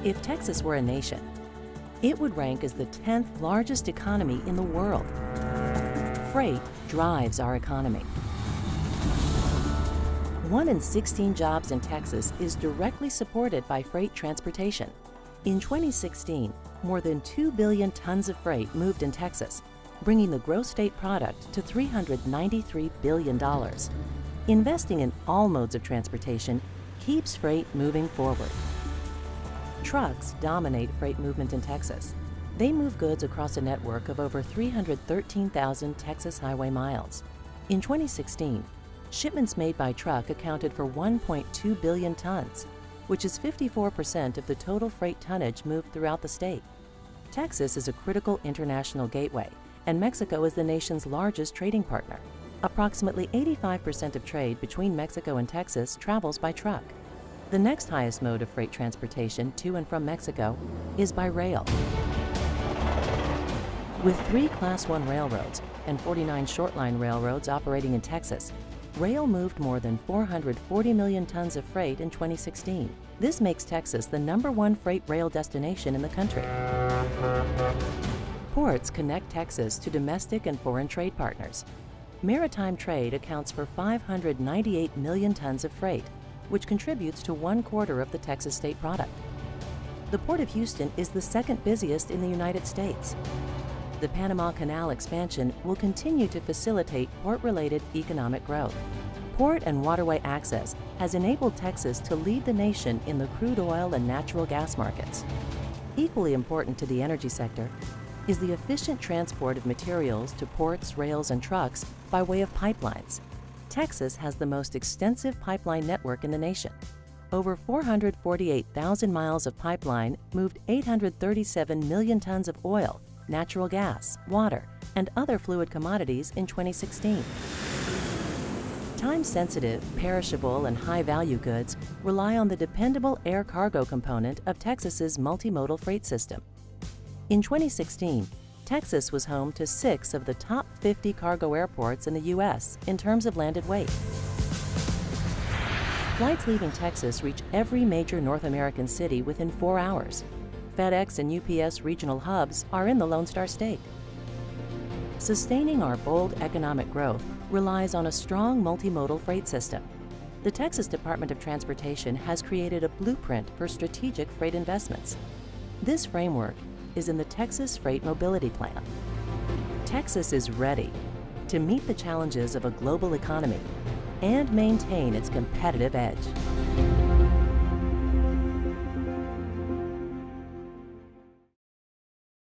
If Texas were a nation, it would rank as the 10th largest economy in the world. Freight drives our economy. 1 in 16 jobs in Texas is directly supported by freight transportation. In 2016, more than 2 billion tons of freight moved in Texas, bringing the gross state product to $393 billion. Investing in all modes of transportation keeps freight moving forward. Trucks dominate freight movement in Texas. They move goods across a network of over 313,000 Texas highway miles. In 2016, shipments made by truck accounted for 1.2 billion tons, which is 54% of the total freight tonnage moved throughout the state. Texas is a critical international gateway, and Mexico is the nation's largest trading partner. Approximately 85% of trade between Mexico and Texas travels by truck. The next highest mode of freight transportation to and from Mexico is by rail. With 3 Class I railroads and 49 short-line railroads operating in Texas, rail moved more than 440 million tons of freight in 2016. This makes Texas the #1 freight rail destination in the country. Ports connect Texas to domestic and foreign trade partners. Maritime trade accounts for 598 million tons of freight, which contributes to 1/4 of the Texas state product. The Port of Houston is the second busiest in the United States. The Panama Canal expansion will continue to facilitate port-related economic growth. Port and waterway access has enabled Texas to lead the nation in the crude oil and natural gas markets. Equally important to the energy sector is the efficient transport of materials to ports, rails, and trucks by way of pipelines. Texas has the most extensive pipeline network in the nation. Over 448,000 miles of pipeline moved 837 million tons of oil, natural gas, water, and other fluid commodities in 2016. Time-sensitive, perishable, and high-value goods rely on the dependable air cargo component of Texas's multimodal freight system. In 2016, Texas was home to 6 of the top 50 cargo airports in the U.S. in terms of landed weight. Flights leaving Texas reach every major North American city within 4 hours. FedEx and UPS regional hubs are in the Lone Star State. Sustaining our bold economic growth relies on a strong multimodal freight system. The Texas Department of Transportation has created a blueprint for strategic freight investments. This framework is in the Texas Freight Mobility Plan. Texas is ready to meet the challenges of a global economy and maintain its competitive edge.